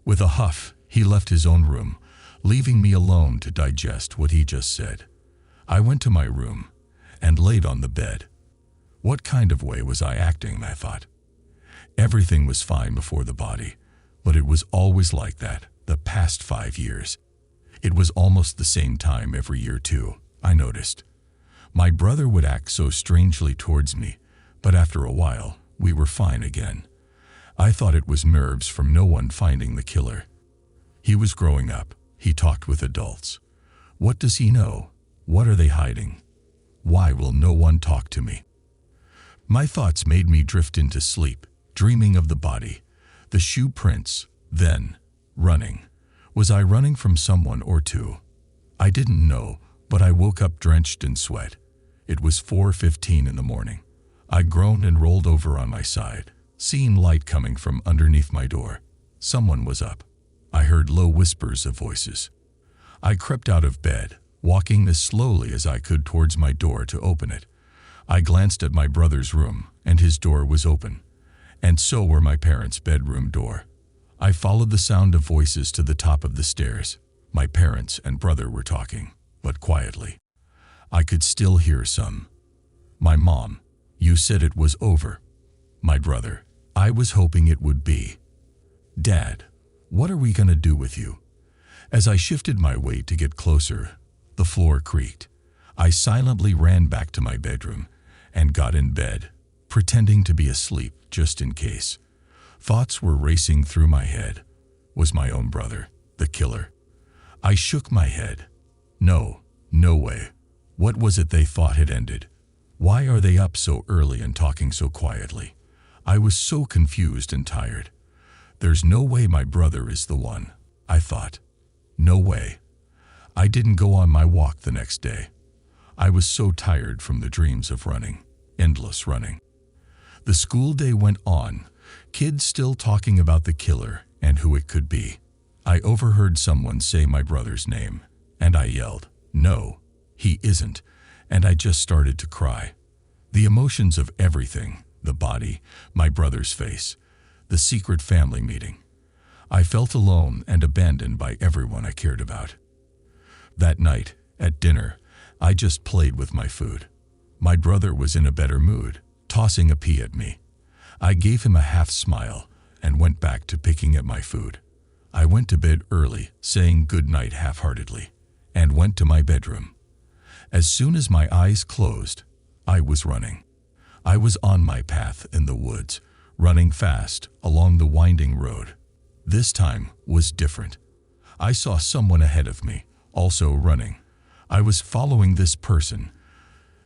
With a huff, he left his own room, leaving me alone to digest what he just said. I went to my room and laid on the bed. What kind of way was I acting, I thought. Everything was fine before the body, but it was always like that the past 5 years. It was almost the same time every year too, I noticed. My brother would act so strangely towards me, but after a while, we were fine again. I thought it was nerves from no one finding the killer. He was growing up. He talked with adults. What does he know? What are they hiding? Why will no one talk to me? My thoughts made me drift into sleep, dreaming of the body, the shoe prints, then running. Was I running from someone or two? I didn't know, but I woke up drenched in sweat. It was 4:15 in the morning. I groaned and rolled over on my side, seeing light coming from underneath my door. Someone was up. I heard low whispers of voices. I crept out of bed, walking as slowly as I could towards my door to open it. I glanced at my brother's room, and his door was open, and so were my parents' bedroom door. I followed the sound of voices to the top of the stairs. My parents and brother were talking, but quietly. I could still hear some. My mom, you said it was over. My brother, I was hoping it would be. Dad, what are we gonna do with you? As I shifted my weight to get closer, the floor creaked. I silently ran back to my bedroom and got in bed, pretending to be asleep just in case. Thoughts were racing through my head. Was my own brother the killer? I shook my head. No way. What was it they thought had ended? Why are they up so early and talking so quietly? I was so confused and tired. There's no way my brother is the one, I thought. No way. I didn't go on my walk the next day. I was so tired from the dreams of running, endless running. The school day went on, kids still talking about the killer and who it could be. I overheard someone say my brother's name, and I yelled, "No, he isn't," and I just started to cry. The emotions of everything, the body, my brother's face, the secret family meeting. I felt alone and abandoned by everyone I cared about. That night, at dinner, I just played with my food. My brother was in a better mood, tossing a pea at me. I gave him a half smile and went back to picking at my food. I went to bed early, saying good night half-heartedly, and went to my bedroom. As soon as my eyes closed, I was running. I was on my path in the woods, running fast along the winding road. This time was different. I saw someone ahead of me, also running. I was following this person.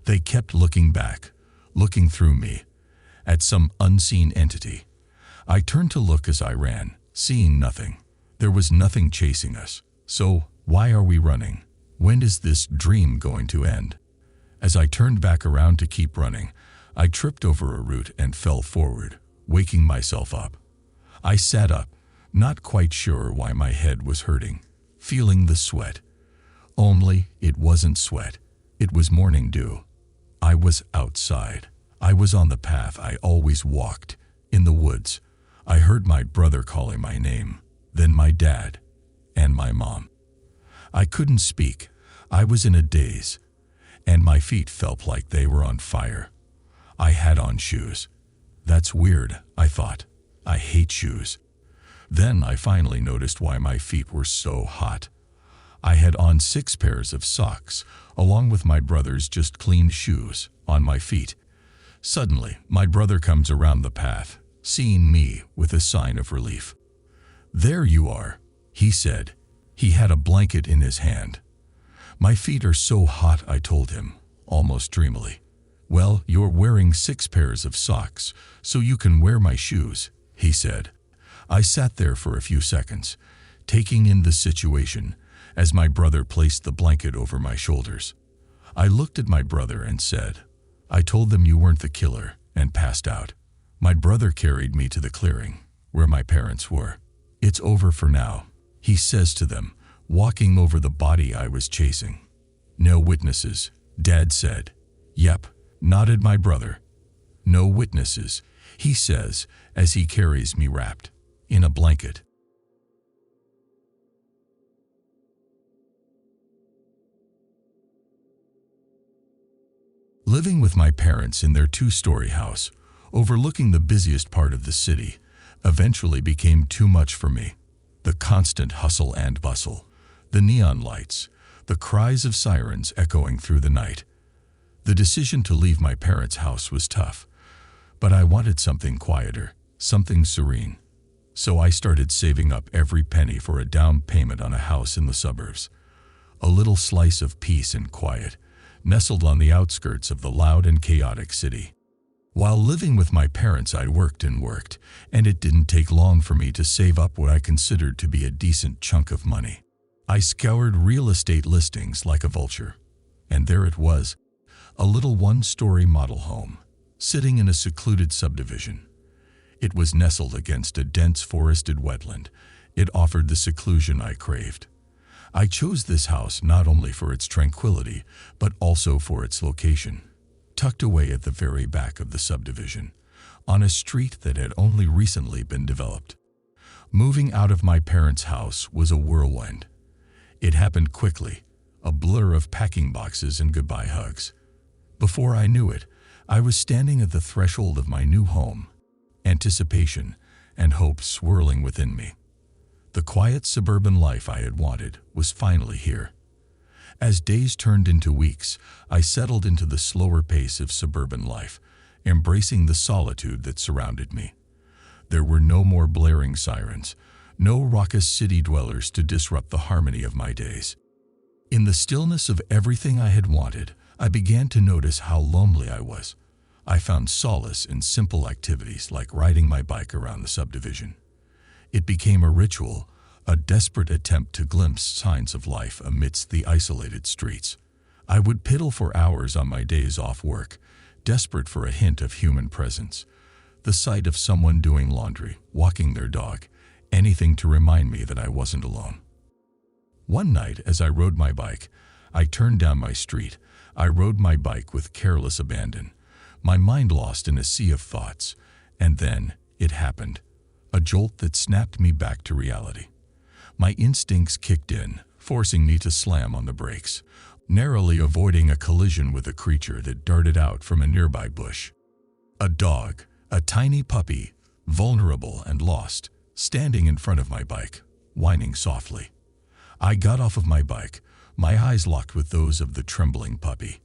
They kept looking back, looking through me, at some unseen entity. I turned to look as I ran, seeing nothing. There was nothing chasing us. So why are we running? When is this dream going to end? As I turned back around to keep running, I tripped over a root and fell forward, waking myself up. I sat up, not quite sure why my head was hurting, feeling the sweat. Only it wasn't sweat. It was morning dew. I was outside. I was on the path I always walked, in the woods. I heard my brother calling my name, then my dad, and my mom. I couldn't speak. I was in a daze, and my feet felt like they were on fire. I had on shoes. That's weird, I thought. I hate shoes. Then I finally noticed why my feet were so hot. I had on 6 pairs of socks, along with my brother's just cleaned shoes, on my feet. Suddenly, my brother comes around the path, seeing me with a sign of relief. "There you are," he said. He had a blanket in his hand. "My feet are so hot," I told him, almost dreamily. "Well, you're wearing 6 pairs of socks, so you can wear my shoes," he said. I sat there for a few seconds, taking in the situation as my brother placed the blanket over my shoulders. I looked at my brother and said, "I told them you weren't the killer," and passed out. My brother carried me to the clearing, where my parents were. "It's over for now," he says to them, walking over the body I was chasing. "No witnesses," Dad said. "Yep," nodded my brother. "No witnesses," he says as he carries me wrapped in a blanket. Living with my parents in their 2-story house, overlooking the busiest part of the city, eventually became too much for me. The constant hustle and bustle, the neon lights, the cries of sirens echoing through the night. The decision to leave my parents' house was tough, but I wanted something quieter, something serene. So I started saving up every penny for a down payment on a house in the suburbs. A little slice of peace and quiet, nestled on the outskirts of the loud and chaotic city. While living with my parents, I worked, and it didn't take long for me to save up what I considered to be a decent chunk of money. I scoured real estate listings like a vulture, and there it was, a little 1-story model home, sitting in a secluded subdivision. It was nestled against a dense forested wetland. It offered the seclusion I craved. I chose this house not only for its tranquility, but also for its location. Tucked away at the very back of the subdivision, on a street that had only recently been developed. Moving out of my parents' house was a whirlwind. It happened quickly, a blur of packing boxes and goodbye hugs. Before I knew it, I was standing at the threshold of my new home, anticipation and hope swirling within me. The quiet suburban life I had wanted was finally here. As days turned into weeks, I settled into the slower pace of suburban life, embracing the solitude that surrounded me. There were no more blaring sirens, no raucous city dwellers to disrupt the harmony of my days. In the stillness of everything I had wanted, I began to notice how lonely I was. I found solace in simple activities like riding my bike around the subdivision. It became a ritual, a desperate attempt to glimpse signs of life amidst the isolated streets. I would piddle for hours on my days off work, desperate for a hint of human presence. The sight of someone doing laundry, walking their dog, anything to remind me that I wasn't alone. One night, as I rode my bike, I turned down my street. I rode my bike with careless abandon, my mind lost in a sea of thoughts. And then it happened, a jolt that snapped me back to reality. My instincts kicked in, forcing me to slam on the brakes, narrowly avoiding a collision with a creature that darted out from a nearby bush. A dog, a tiny puppy, vulnerable and lost, standing in front of my bike, whining softly. I got off of my bike, my eyes locked with those of the trembling puppy.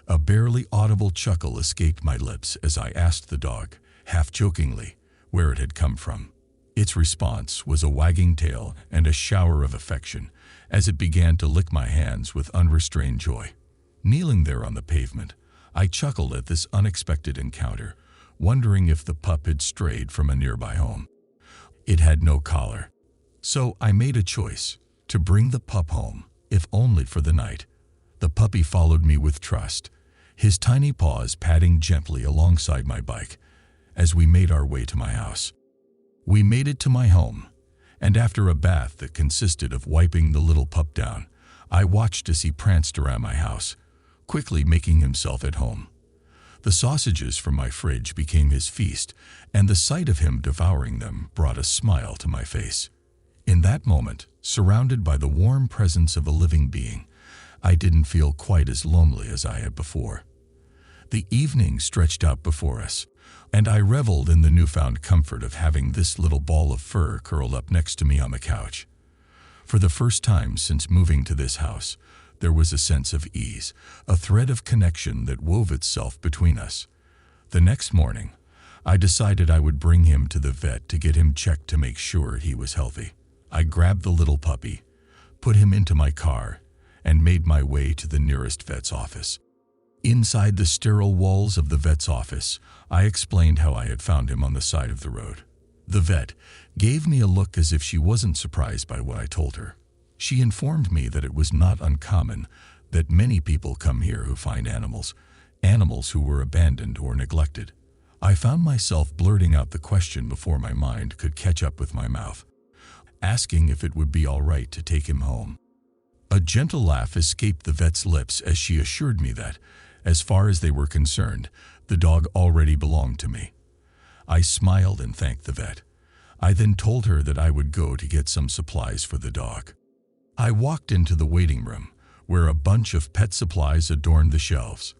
A barely audible chuckle escaped my lips as I asked the dog, half jokingly, where it had come from. Its response was a wagging tail and a shower of affection as it began to lick my hands with unrestrained joy. Kneeling there on the pavement, I chuckled at this unexpected encounter, wondering if the pup had strayed from a nearby home. It had no collar, so I made a choice to bring the pup home, if only for the night. The puppy followed me with trust, his tiny paws patting gently alongside my bike as we made our way to my house. We made it to my home, and after a bath that consisted of wiping the little pup down, I watched as he pranced around my house, quickly making himself at home. The sausages from my fridge became his feast, and the sight of him devouring them brought a smile to my face. In that moment, surrounded by the warm presence of a living being, I didn't feel quite as lonely as I had before. The evening stretched out before us, and I reveled in the newfound comfort of having this little ball of fur curled up next to me on the couch. For the first time since moving to this house, there was a sense of ease, a thread of connection that wove itself between us. The next morning, I decided I would bring him to the vet to get him checked to make sure he was healthy. I grabbed the little puppy, put him into my car, and made my way to the nearest vet's office. Inside the sterile walls of the vet's office, I explained how I had found him on the side of the road. The vet gave me a look as if she wasn't surprised by what I told her. She informed me that it was not uncommon that many people come here who find animals who were abandoned or neglected. I found myself blurting out the question before my mind could catch up with my mouth, asking if it would be all right to take him home. A gentle laugh escaped the vet's lips as she assured me that, as far as they were concerned, the dog already belonged to me. I smiled and thanked the vet. I then told her that I would go to get some supplies for the dog. I walked into the waiting room, where a bunch of pet supplies adorned the shelves.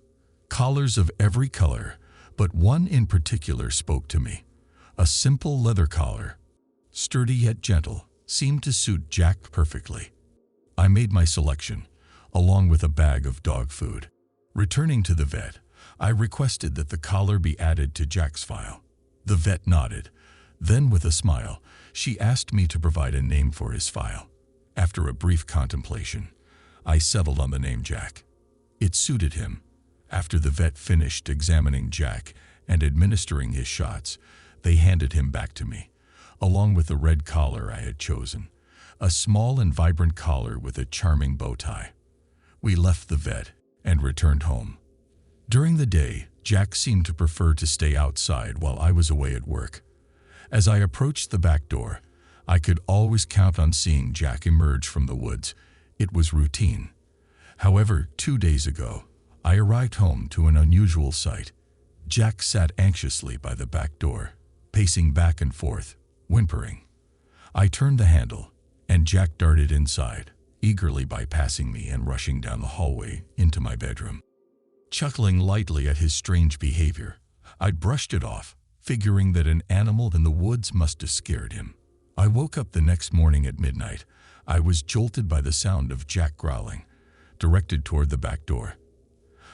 Collars of every color, but one in particular spoke to me. A simple leather collar, sturdy yet gentle, seemed to suit Jack perfectly. I made my selection, along with a bag of dog food. Returning to the vet, I requested that the collar be added to Jack's file. The vet nodded. Then, with a smile, she asked me to provide a name for his file. After a brief contemplation, I settled on the name Jack. It suited him. After the vet finished examining Jack and administering his shots, they handed him back to me, along with the red collar I had chosen, a small and vibrant collar with a charming bow tie. We left the vet and returned home. During the day, Jack seemed to prefer to stay outside while I was away at work. As I approached the back door, I could always count on seeing Jack emerge from the woods. It was routine. However, 2 days ago, I arrived home to an unusual sight. Jack sat anxiously by the back door, pacing back and forth, whimpering. I turned the handle, and Jack darted inside, eagerly bypassing me and rushing down the hallway into my bedroom. Chuckling lightly at his strange behavior, I brushed it off, figuring that an animal in the woods must have scared him. I woke up the next morning at midnight. I was jolted by the sound of Jack growling, directed toward the back door.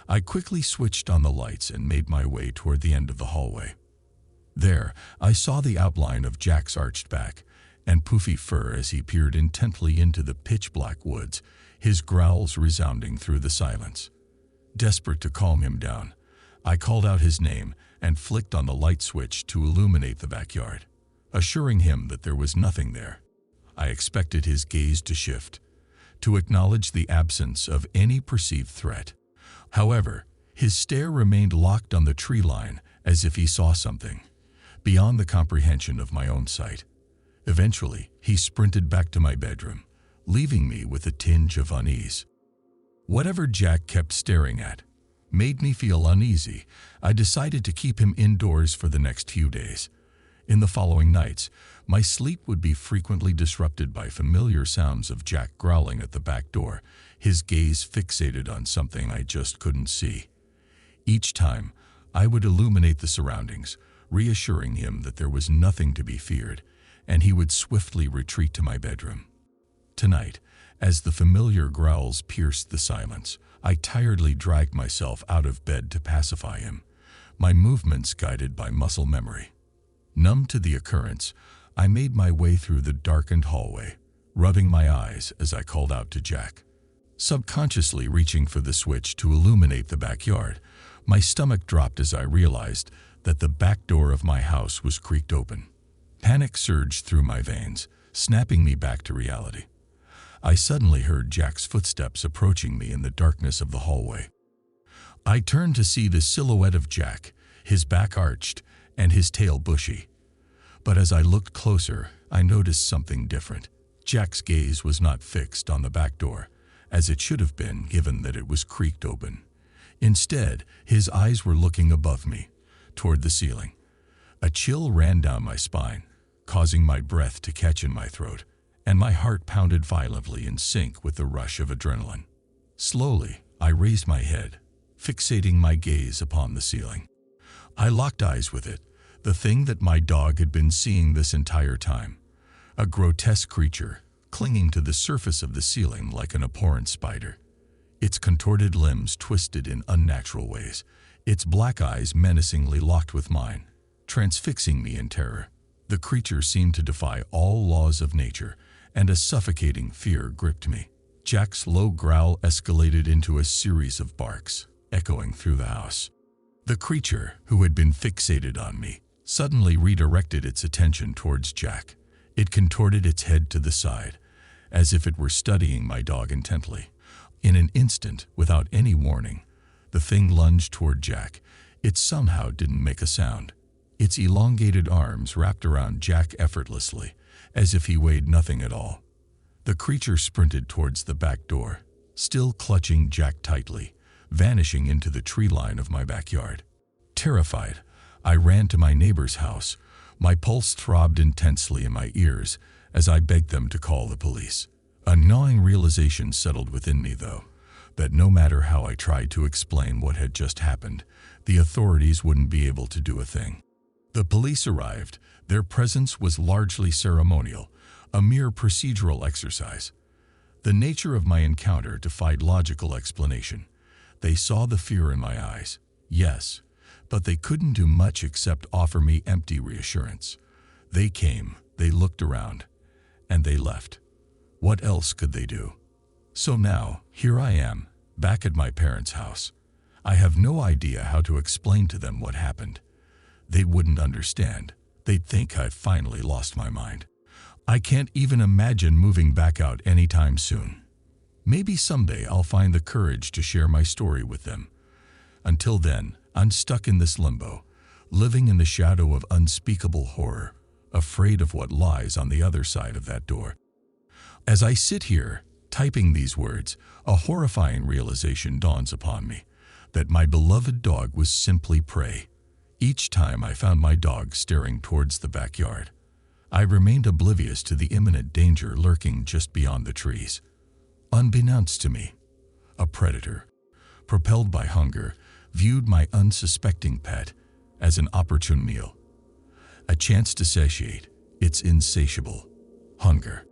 I quickly switched on the lights and made my way toward the end of the hallway. There, I saw the outline of Jack's arched back and poofy fur as he peered intently into the pitch-black woods, his growls resounding through the silence. Desperate to calm him down, I called out his name and flicked on the light switch to illuminate the backyard, assuring him that there was nothing there. I expected his gaze to shift, to acknowledge the absence of any perceived threat. However, his stare remained locked on the tree line as if he saw something, beyond the comprehension of my own sight. Eventually, he sprinted back to my bedroom, leaving me with a tinge of unease. Whatever Jack kept staring at made me feel uneasy. I decided to keep him indoors for the next few days. In the following nights, my sleep would be frequently disrupted by familiar sounds of Jack growling at the back door, his gaze fixated on something I just couldn't see. Each time, I would illuminate the surroundings, reassuring him that there was nothing to be feared, and he would swiftly retreat to my bedroom. Tonight, as the familiar growls pierced the silence, I tiredly dragged myself out of bed to pacify him, my movements guided by muscle memory. Numb to the occurrence, I made my way through the darkened hallway, rubbing my eyes as I called out to Jack. Subconsciously reaching for the switch to illuminate the backyard, my stomach dropped as I realized that the back door of my house was creaked open. Panic surged through my veins, snapping me back to reality. I suddenly heard Jack's footsteps approaching me in the darkness of the hallway. I turned to see the silhouette of Jack, his back arched and his tail bushy. But as I looked closer, I noticed something different. Jack's gaze was not fixed on the back door, as it should have been given that it was creaked open. Instead, his eyes were looking above me, toward the ceiling. A chill ran down my spine, causing my breath to catch in my throat, and my heart pounded violently in sync with the rush of adrenaline. Slowly, I raised my head, fixating my gaze upon the ceiling. I locked eyes with it, the thing that my dog had been seeing this entire time. A grotesque creature, clinging to the surface of the ceiling like an abhorrent spider. Its contorted limbs twisted in unnatural ways, its black eyes menacingly locked with mine, transfixing me in terror. The creature seemed to defy all laws of nature, and a suffocating fear gripped me. Jack's low growl escalated into a series of barks, echoing through the house. The creature, who had been fixated on me, suddenly redirected its attention towards Jack. It contorted its head to the side, as if it were studying my dog intently. In an instant, without any warning, the thing lunged toward Jack. It somehow didn't make a sound. Its elongated arms wrapped around Jack effortlessly, as if he weighed nothing at all. The creature sprinted towards the back door, still clutching Jack tightly, vanishing into the tree line of my backyard. Terrified, I ran to my neighbor's house. My pulse throbbed intensely in my ears as I begged them to call the police. A gnawing realization settled within me, though, that no matter how I tried to explain what had just happened, the authorities wouldn't be able to do a thing. The police arrived. Their presence was largely ceremonial, a mere procedural exercise. The nature of my encounter defied logical explanation. They saw the fear in my eyes, yes, but they couldn't do much except offer me empty reassurance. They came, they looked around, and they left. What else could they do? So now, here I am, back at my parents' house. I have no idea how to explain to them what happened. They wouldn't understand. They'd think I've finally lost my mind. I can't even imagine moving back out anytime soon. Maybe someday I'll find the courage to share my story with them. Until then, I'm stuck in this limbo, living in the shadow of unspeakable horror, afraid of what lies on the other side of that door. As I sit here, typing these words, a horrifying realization dawns upon me, that my beloved dog was simply prey. Each time I found my dog staring towards the backyard, I remained oblivious to the imminent danger lurking just beyond the trees. Unbeknownst to me, a predator, propelled by hunger, viewed my unsuspecting pet as an opportune meal, a chance to satiate its insatiable hunger.